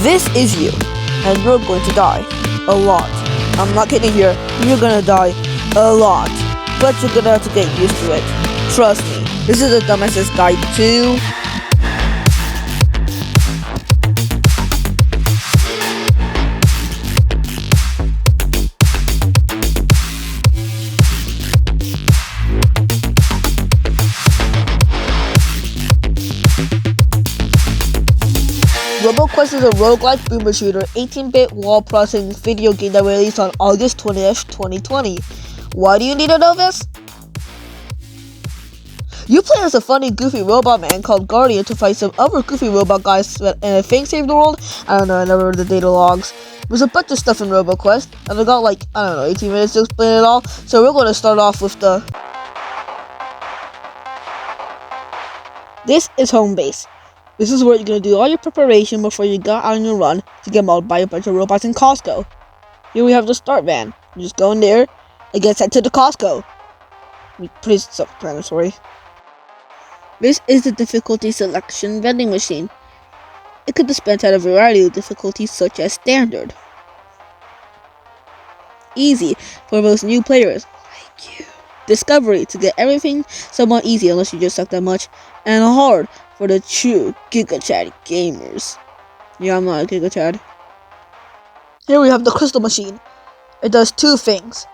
This is you, and you're going to die. A lot. I'm not kidding here, you're gonna die. A lot. But you're gonna have to get used to it. Trust me, this is a dumbass's guide too. RoboQuest is a roguelike boomer shooter 18-bit wall processing video game that released on August 20th, 2020. Why do you need to know this? You play as a funny, goofy robot man called Guardian to fight some other goofy robot guys and I think save the world? I don't know, I never read the data logs. There's a bunch of stuff in RoboQuest, and I got 18 minutes to explain it all, so we're going to start off with This is home base. This is where you're going to do all your preparation before you go out on your run to get mauled by a bunch of robots in Costco. Here we have the start van. You just go in there and get sent to the Costco. Pretty self-explanatory. This is the difficulty selection vending machine. It could dispense out a variety of difficulties such as standard, easy for most new players like you, discovery to get everything somewhat easy unless you just suck that much, and hard for the true Giga Chad gamers. Yeah, I'm not a Giga Chad. Here we have the crystal machine. It does two things.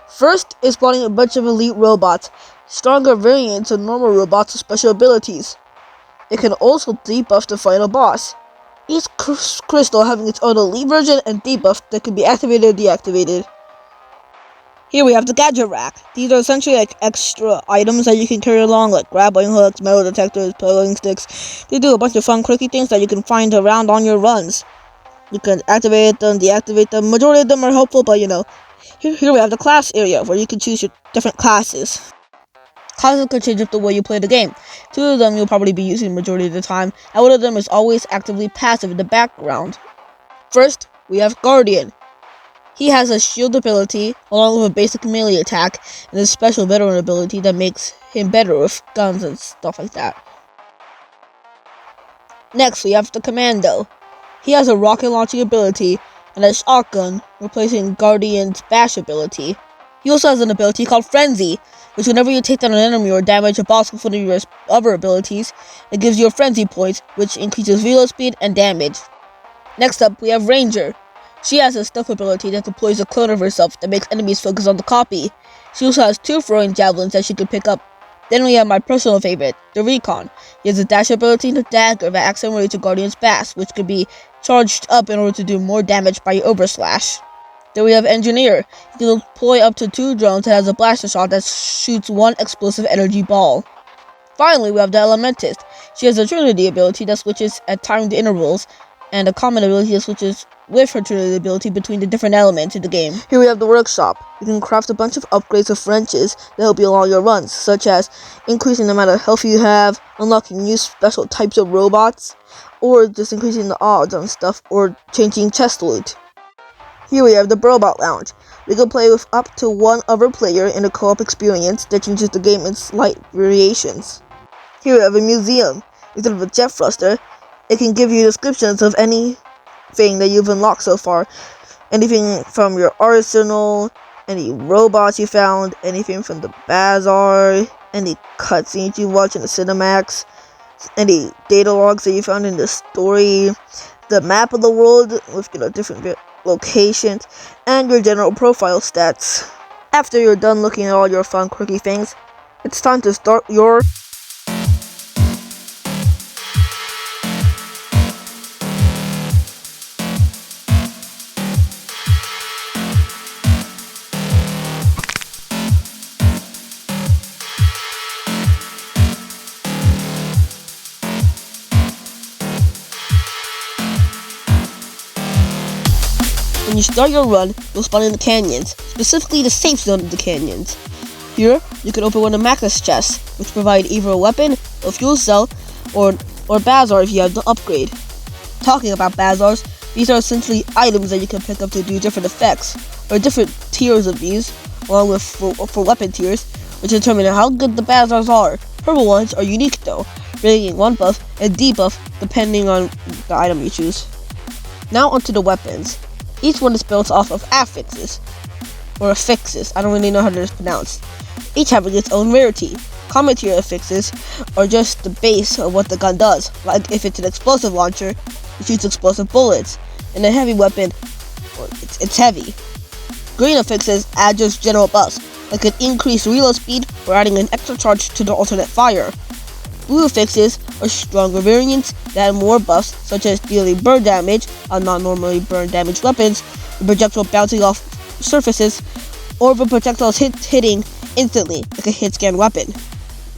First is spawning a bunch of elite robots, stronger variants of normal robots with special abilities. It can also debuff the final boss. Each crystal having its own elite version and debuff that can be activated or deactivated. Here we have the gadget rack. These are essentially extra items that you can carry along, like grappling hooks, metal detectors, pulling sticks. They do a bunch of fun quirky things that you can find around on your runs. You can activate them, deactivate them. Majority of them are helpful, but Here we have the class area where you can choose your different classes. Classes can change up the way you play the game. Two of them you'll probably be using the majority of the time, and one of them is always actively passive in the background. First, we have Guardian. He has a shield ability, along with a basic melee attack, and a special veteran ability that makes him better with guns and stuff like that. Next, we have the Commando. He has a rocket launching ability, and a shotgun, replacing Guardian's bash ability. He also has an ability called Frenzy, which whenever you take down an enemy or damage a boss with one of your other abilities, it gives you a Frenzy point, which increases reload speed and damage. Next up, we have Ranger. She has a stealth ability that deploys a clone of herself that makes enemies focus on the copy. She also has two throwing javelins that she can pick up. Then we have my personal favorite, the Recon. He has a dash ability and a dagger that acts similar to Guardian's bash, which can be charged up in order to do more damage by overslash. Then we have Engineer. He can deploy up to 2 drones that has a blaster shot that shoots 1 explosive energy ball. Finally, we have the Elementist. She has a Trinity ability that switches at timed intervals, and a common ability that switches with her Trinity ability between the different elements in the game. Here we have the Workshop. You can craft a bunch of upgrades of wrenches that help you along your runs, such as increasing the amount of health you have, unlocking new special types of robots, or just increasing the odds on stuff, or changing chest loot. Here we have the Robot Lounge. We can play with up to 1 other player in a co-op experience that changes the game in slight variations. Here we have a museum. Instead of a jet thruster, it can give you descriptions of anything that you've unlocked so far. Anything from your arsenal, any robots you found, anything from the bazaar, any cutscenes you watch in the Cinemax, any data logs that you found in the story, the map of the world with different locations, and your general profile stats. After you're done looking at all your fun quirky things, it's time to start your When you start your run, you'll spawn in the canyons, specifically the safe zone of the canyons. Here, you can open one of Max's chests, which provide either a weapon, a fuel cell, or bazaar if you have the upgrade. Talking about bazaars, these are essentially items that you can pick up to do different effects, or different tiers of these, along with for weapon tiers, which determine how good the bazaars are. Purple ones are unique though, bringing one buff and debuff depending on the item you choose. Now onto the weapons. Each one is built off of affixes, or affixes, I don't really know how they're pronounced, each having its own rarity. Common tier affixes are just the base of what the gun does, like if it's an explosive launcher, it shoots explosive bullets, and a heavy weapon, well, it's heavy. Green affixes add just general buffs, like an increased reload speed or adding an extra charge to the alternate fire. Blue affixes are stronger variants that add more buffs, such as dealing burn damage on non-normally burn damaged weapons, the projectile bouncing off surfaces, or the projectiles hitting instantly, like a hit-scan weapon.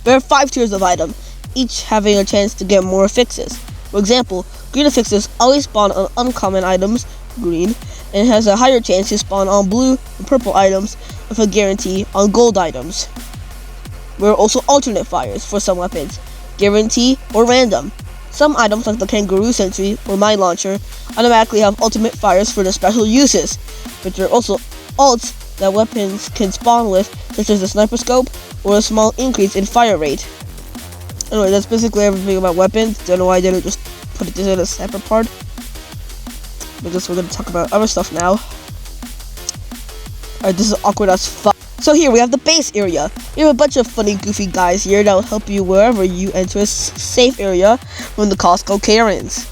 There are 5 tiers of item, each having a chance to get more affixes. For example, green affixes always spawn on uncommon items, green, and has a higher chance to spawn on blue and purple items with a guarantee on gold items. There are also alternate fires for some weapons, guarantee or random. Some items like the kangaroo sentry or mine launcher automatically have ultimate fires for their special uses, but there are also alts that weapons can spawn with, such as the sniper scope or a small increase in fire rate. Anyway, that's basically everything about weapons. Don't know why I didn't just put this in a separate part, because we're going to talk about other stuff now. Alright, this is awkward as fuck. So here we have the base area. We have a bunch of funny, goofy guys here that will help you wherever you enter a safe area from the Costco Karens.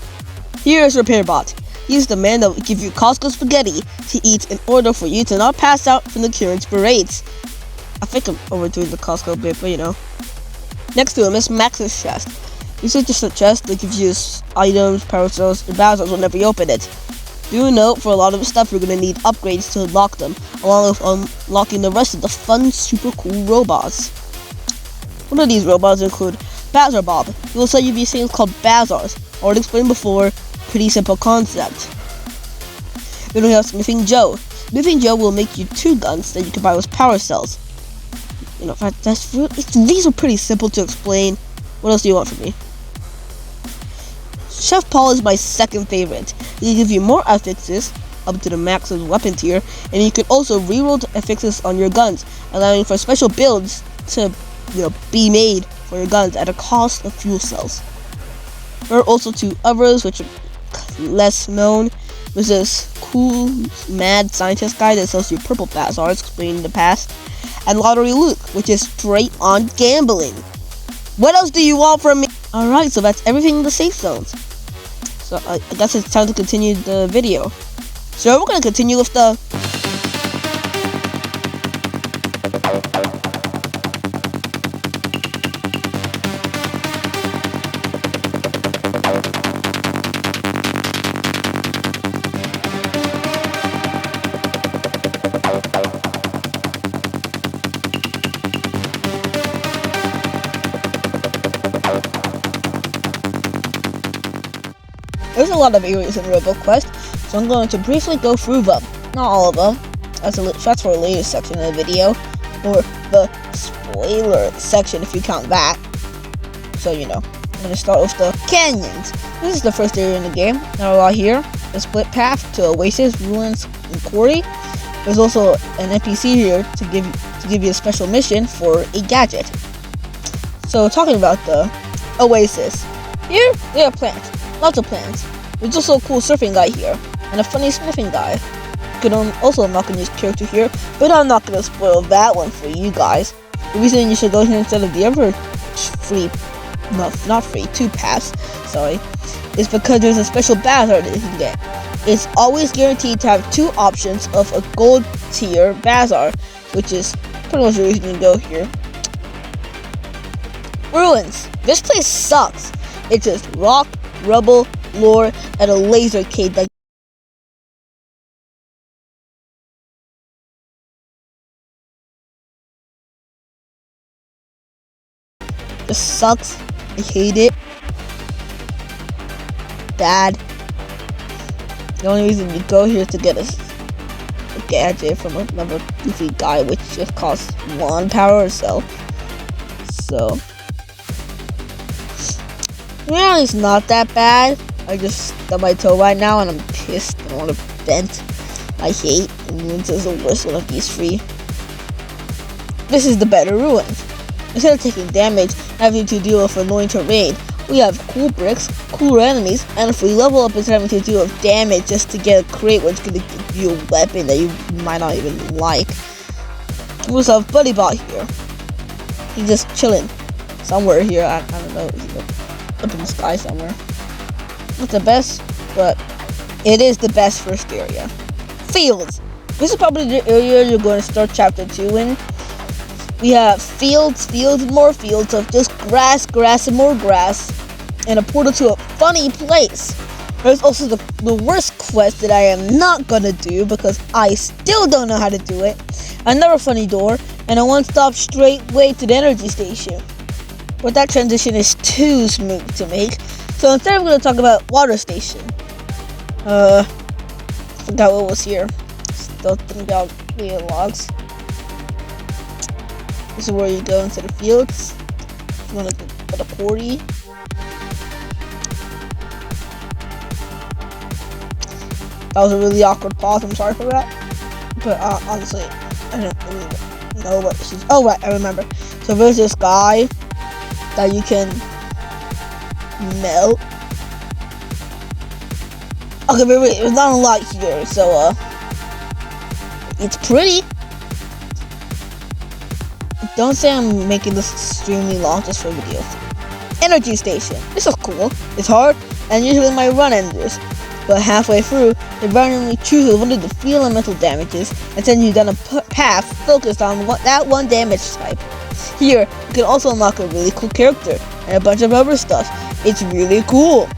Here is Repair Bot. He's the man that will give you Costco spaghetti to eat in order for you to not pass out from the Karens parades. I think I'm overdoing the Costco bit, but you know. Next to him is Max's chest. This is just a chest that gives you items, power cells, and battle cells whenever you open it. Do note, for a lot of the stuff, you're going to need upgrades to unlock them, along with unlocking the rest of the fun, super cool robots. One of these robots include Bazaar Bob. He will sell you these things called Bazaars. I already explained before, pretty simple concept. Then we have Smithing Joe. Smithing Joe will make you 2 guns that you can buy with power cells. You know, these are pretty simple to explain. What else do you want from me? Chef Paul is my second favorite. He can give you more affixes up to the max of weapon tier, and you can also reroll affixes on your guns, allowing for special builds to be made for your guns at a cost of fuel cells. There are also 2 others which are less known. There's this cool mad scientist guy that sells you purple Bazaars, explained in the past, and Lottery Luke, which is straight on gambling. What else do you want from me? Alright, so that's everything in the safe zones. So I guess it's time to continue the video. So we're going to continue with the... There's a lot of areas in RoboQuest, so I'm going to briefly go through them. Not all of them. That's for a later section of the video, or the spoiler section if you count that. So you know, I'm going to start with the canyons. This is the first area in the game. Now while here, a split path to Oasis, Ruins, and Quarry. There's also an NPC here to give you a special mission for a gadget. So talking about the Oasis, here they have plants. Lots of plants. There's also a cool surfing guy here, and a funny smithing guy. You can also unlock a new character here, but I'm not going to spoil that one for you guys. The reason you should go here instead of the other not free, 2 paths, sorry, is because there's a special Bazaar that you can get. It's always guaranteed to have 2 options of a gold tier Bazaar, which is pretty much the reason you go here. Ruins. This place sucks. It's just rock, rubble, lore, and a laser cave that just sucks. I hate it. Bad. The only reason you go here is to get a gadget from another goofy guy, which just costs 1 power or so. So yeah, it's not that bad. I just stubbed my toe right now and I'm pissed. I want to vent. I hate Ruins is the worst one of these 3. This is the better Ruins. Instead of taking damage, having to deal with annoying terrain, We have cool bricks, cooler enemies, and if we level up instead of having to do of damage just to get a crate which is going to give you a weapon that you might not even like. We also have Buddy Bot here. He's just chilling somewhere here. I don't know. He's up in the sky somewhere. Not the best, but it is the best first area. Fields. This is probably the area you're going to start chapter 2 in. We have fields, and more fields of just grass, and more grass, and a portal to a funny place. There's also the worst quest that I am not gonna do because I still don't know how to do it. Another funny door, and a one-stop straight way to the energy station. But that transition is too smooth to make, so instead I'm gonna talk about water station. Forgot what was here. Still thinking about the logs. This is where you go into the fields. You want to go to quarry. That was a really awkward pause. I'm sorry for that. But honestly, I don't really know what she's. Oh right, I remember. So there's this guy that you can melt. Okay, but wait, there's not a lot here, so it's pretty. Don't say I'm making this extremely long just for videos. Energy station. This is cool. It's hard, and usually my run ends. But halfway through, it randomly chooses one of the free elemental damages and sends you down a path focused on that one damage type. Here, you can also unlock a really cool character and a bunch of other stuff. It's really cool.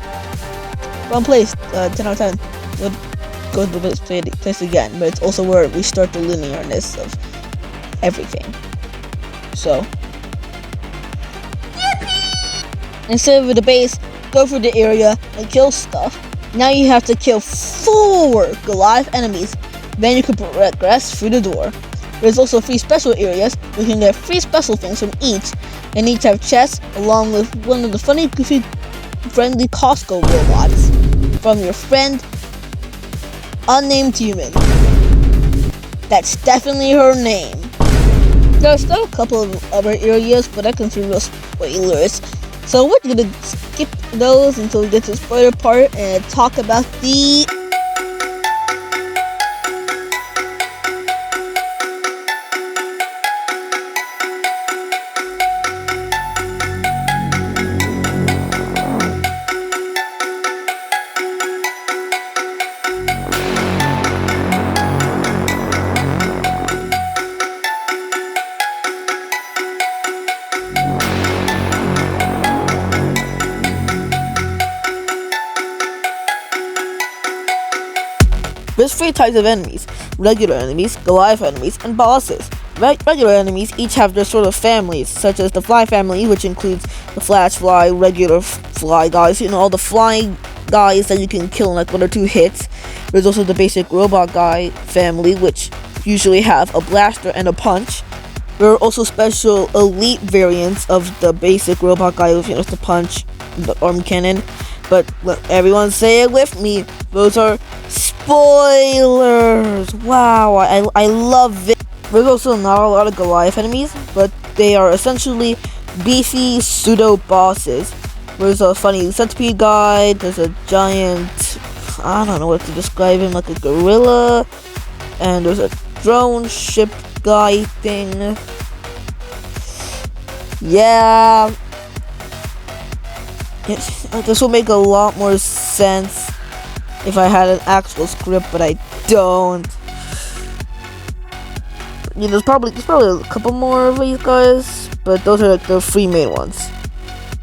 One place, 10 out of 10. We'll go to this place again, but it's also where we start the linearness of everything. So, yippee! Instead of the base, go for the area and kill stuff. Now you have to kill 4 Goliath enemies. Then you can progress through the door. There's also 3 special areas. You can get 3 special things from each, and each have chests along with one of the funny, goofy, friendly Costco robots from your friend, unnamed human. That's definitely her name. There are still a couple of other areas, but I consider those spoilers. So we're gonna skip those until we get to the spoiler part and talk about the There's 3 types of enemies: regular enemies, Goliath enemies, and bosses. Regular enemies each have their sort of families, such as the fly family, which includes the flash fly, regular fly guys, all the flying guys that you can kill in like 1 or 2 hits. There's also the basic robot guy family, which usually have a blaster and a punch. There are also special elite variants of the basic robot guy with the punch, the arm cannon. But everyone say it with me, those are spoilers. Wow, I love it. There's also not a lot of Goliath enemies, but they are essentially beefy pseudo bosses. There's a funny centipede guy, there's a giant, I don't know what to describe him, like a gorilla, and there's a drone ship guy thing. Yeah. This will make a lot more sense if I had an actual script, but I don't. There's probably a couple more of these guys, but those are like the 3 main ones.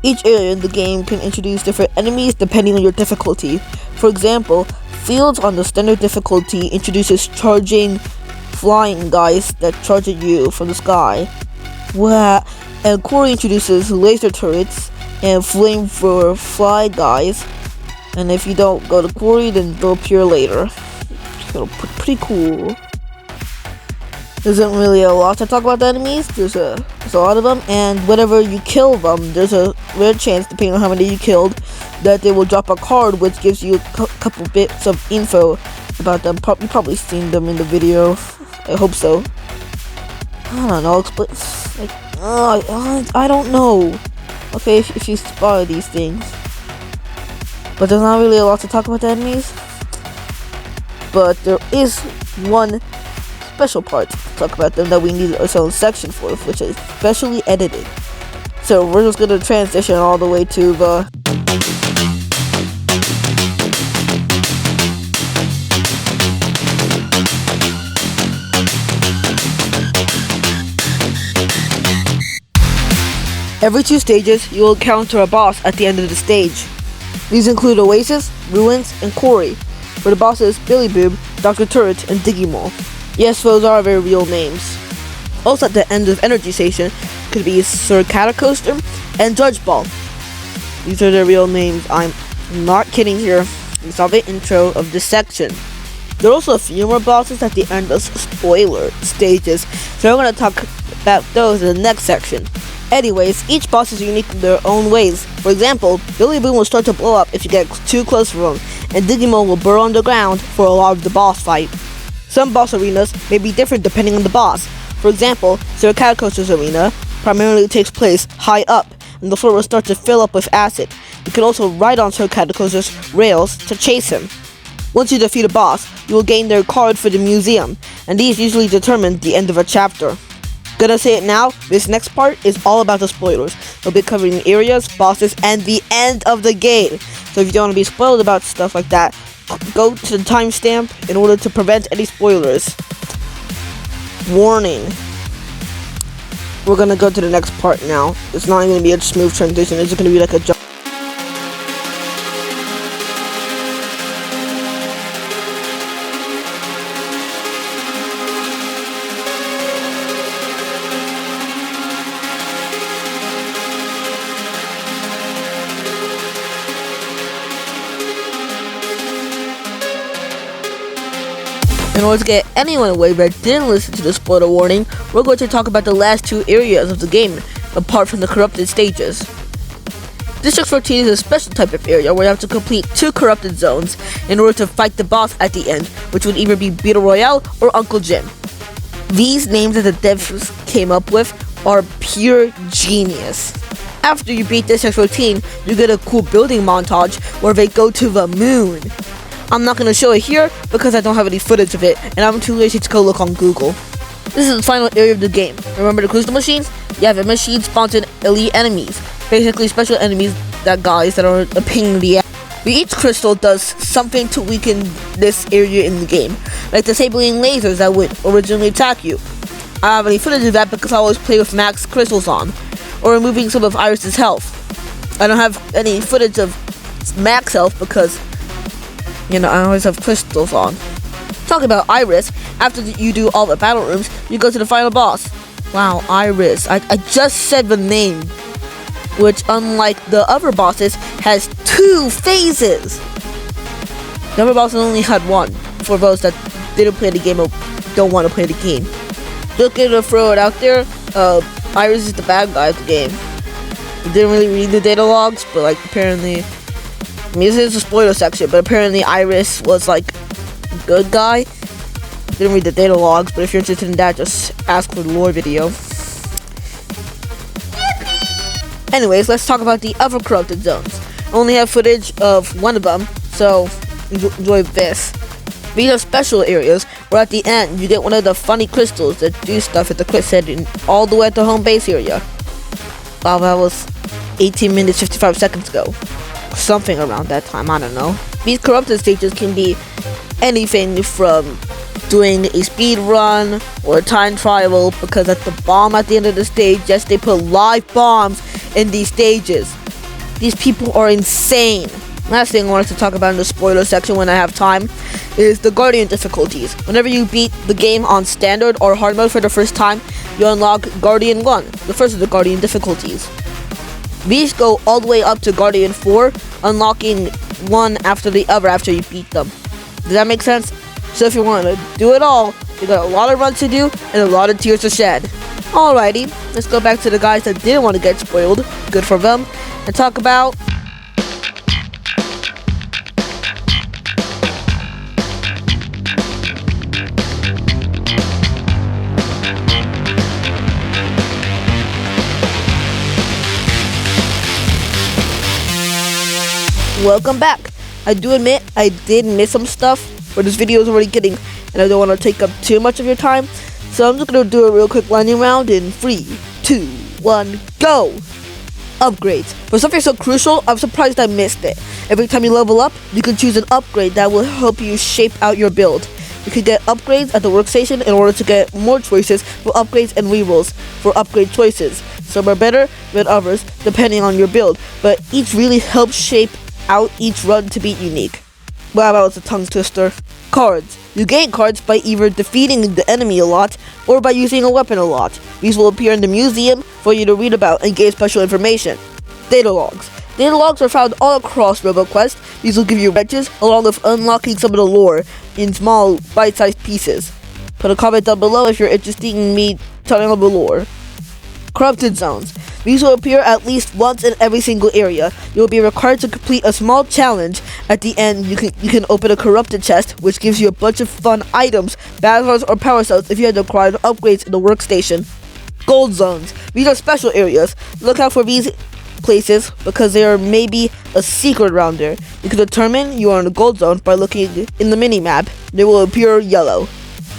Each area in the game can introduce different enemies depending on your difficulty. For example, Fields on the standard difficulty introduces charging flying guys that charge at you from the sky. Wow. And Quarry introduces laser turrets and flamethrower fly guys, and if you don't go to Quarry, then they'll appear later. So pretty cool. There isn't really a lot to talk about the enemies. There's a lot of them, and whenever you kill them, there's a rare chance, depending on how many you killed, that they will drop a card which gives you a couple bits of info about them. You've probably seen them in the video. I hope so. I don't know. I don't know. Okay, if you spot these things. But there's not really a lot to talk about the enemies. But there is one special part to talk about them that we need its own section for, which is specially edited. So we're just gonna transition all the way to the every 2 stages, you will encounter a boss at the end of the stage. These include Oasis, Ruins, and Quarry, where the bosses Billy Boob, Dr. Turret, and Digimon. Yes, those are their real names. Also at the end of Energy Station could be Sir Catacoaster and Judge Ball. These are their real names. I'm not kidding here. We saw the intro of this section. There are also a few more bosses at the end of spoiler stages, so we're going to talk about those in the next section. Anyways, each boss is unique in their own ways. For example, Billy Boom will start to blow up if you get too close to him, and Digimon will burrow underground for a lot of the boss fight. Some boss arenas may be different depending on the boss. For example, Sir Catacoaster's arena primarily takes place high up, and the floor will start to fill up with acid. You can also ride on Sir Catacoaster's rails to chase him. Once you defeat a boss, you will gain their card for the museum, and these usually determine the end of a chapter. Gonna say it now, this next part is all about the spoilers. We'll be covering areas, bosses, and the end of the game. So if you don't want to be spoiled about stuff like that, go to the timestamp in order to prevent any spoilers. Warning. We're gonna go to the next part now. It's not gonna be a smooth transition, it's just gonna be like a jump. In order to get anyone away that didn't listen to the spoiler warning, we're going to talk about the last 2 areas of the game, apart from the corrupted stages. District 14 is a special type of area where you have to complete 2 corrupted zones in order to fight the boss at the end, which would either be Beetle Royale or Uncle Jim. These names that the devs came up with are pure genius. After you beat District 14, you get a cool building montage where they go to the moon. I'm not going to show it here because I don't have any footage of it, and I'm too lazy to go look on Google. This is the final area of the game. Remember the crystal machines? Yeah, the machines spawned elite enemies. Basically special enemies that are a pain in the ass. Each crystal does something to weaken this area in the game, like disabling lasers that would originally attack you. I don't have any footage of that because I always play with max crystals on, or removing some of Iris's health. I don't have any footage of max health because I always have crystals on. Talking about Iris, after you do all the battle rooms, you go to the final boss. Wow, Iris. I just said the name, which unlike the other bosses, has 2 phases. The other bosses only had 1, for those that didn't play the game or don't want to play the game. Just gonna throw it out there, Iris is the bad guy of the game. I didn't really read the data logs, but apparently, this is a spoiler section, but apparently Iris was a good guy. Didn't read the data logs, but if you're interested in that, just ask for the lore video. Anyways, let's talk about the other corrupted zones. I only have footage of one of them, so enjoy this. These are special areas where at the end you get one of the funny crystals that do stuff at the quick setting all the way at the home base area. Wow, that was 18 minutes 55 seconds ago. Something around that time, I don't know. These corrupted stages can be anything from doing a speed run or a time trial, because at the bomb at the end of the stage, yes, they put live bombs in these stages. These people are insane. Last thing I wanted to talk about in the spoiler section when I have time is the Guardian difficulties. Whenever you beat the game on standard or hard mode for the first time, you unlock Guardian 1, the first of the Guardian difficulties. These go all the way up to Guardian 4, unlocking one after the other after you beat them. Does that make sense? So if you want to do it all, you got a lot of runs to do and a lot of tears to shed. Alrighty, let's go back to the guys that didn't want to get spoiled, good for them, and talk about welcome back. I do admit I did miss some stuff, but this video is already getting, and I don't want to take up too much of your time, so I'm just going to do a real quick lightning round in 3, 2, 1, go! Upgrades. For something so crucial, I'm surprised I missed it. Every time you level up, you can choose an upgrade that will help you shape out your build. You can get upgrades at the workstation in order to get more choices for upgrades and rerolls for upgrade choices. Some are better than others depending on your build, but each really helps shape out each run to be unique. Wow, that was a tongue twister. Cards. You gain cards by either defeating the enemy a lot or by using a weapon a lot. These will appear in the museum for you to read about and gain special information. Data logs. Data logs are found all across RoboQuest. These will give you wrenches along with unlocking some of the lore in small bite-sized pieces. Put a comment down below if you're interested in me telling about the lore. Corrupted zones. These will appear at least once in every single area. You will be required to complete a small challenge. At the end, you can open a corrupted chest, which gives you a bunch of fun items, battlers, or power cells if you have acquired upgrades in the workstation. Gold zones. These are special areas. Look out for these places because there may be a secret around there. You can determine you are in a gold zone by looking in the mini-map. They will appear yellow.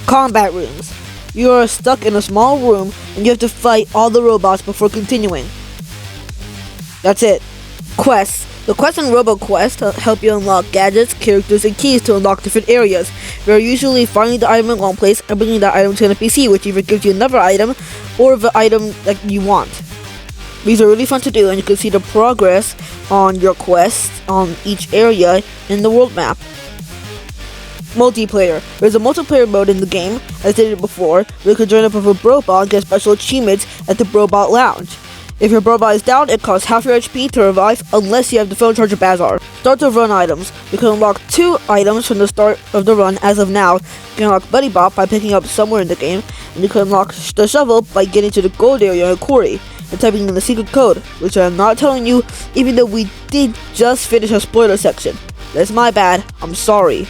Combat rooms. You are stuck in a small room and you have to fight all the robots before continuing. That's it. Quests. The quests in RoboQuest help you unlock gadgets, characters, and keys to unlock different areas. They are usually finding the item in one place and bringing that item to an NPC, which either gives you another item or the item that you want. These are really fun to do, and you can see the progress on your quests on each area in the world map. Multiplayer. There's a multiplayer mode in the game, as stated before, where you can join up with a Brobot and get special achievements at the Brobot Lounge. If your Brobot is down, it costs half your HP to revive unless you have the phone charger Bazaar. Start of run items. You can unlock 2 items from the start of the run as of now. You can unlock Buddy Bot by picking up somewhere in the game, and you can unlock the shovel by getting to the gold area in a quarry and typing in the secret code, which I am not telling you even though we did just finish a spoiler section. That's my bad, I'm sorry.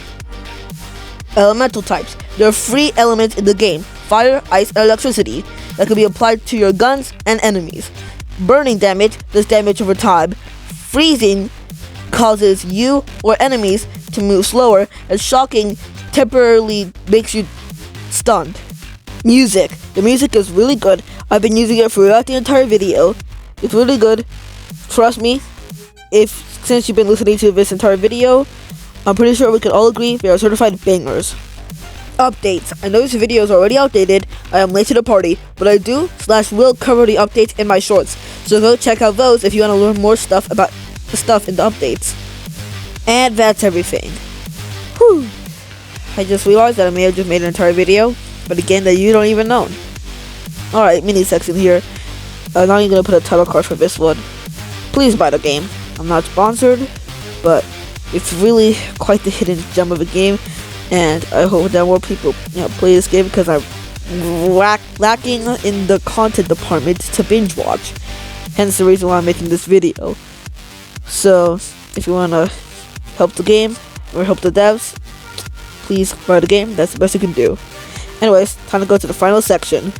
Elemental types. There are 3 elements in the game: fire, ice, and electricity that can be applied to your guns and enemies. Burning damage does damage over time. Freezing causes you or enemies to move slower, and shocking temporarily makes you stunned. Music. The music is really good. I've been using it throughout the entire video. It's really good. Trust me. Since you've been listening to this entire video, I'm pretty sure we can all agree they are certified bangers. Updates. I know this video is already outdated. I am late to the party, but I will cover the updates in my shorts. So go check out those if you want to learn more stuff about the stuff in the updates. And that's everything. Whew. I just realized that I may have just made an entire video, but again, that you don't even know. Alright, mini section here. I'm not even going to put a title card for this one. Please buy the game. I'm not sponsored, but it's really quite the hidden gem of a game, and I hope that more people play this game because I'm lacking in the content department to binge watch. Hence the reason why I'm making this video. So if you want to help the game or help the devs, please buy the game. That's the best you can do. Anyways, time to go to the final section.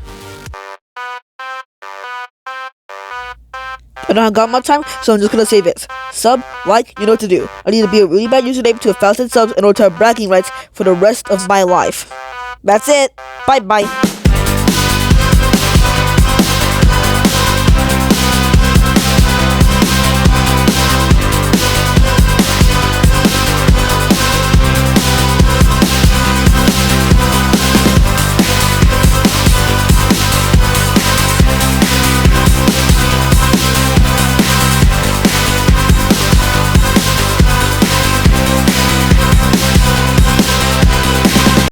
I don't got much time, so I'm just gonna say this. Sub, like, you know what to do. I need to be a really bad username to 1,000 subs in order to have bragging rights for the rest of my life. That's it. Bye bye.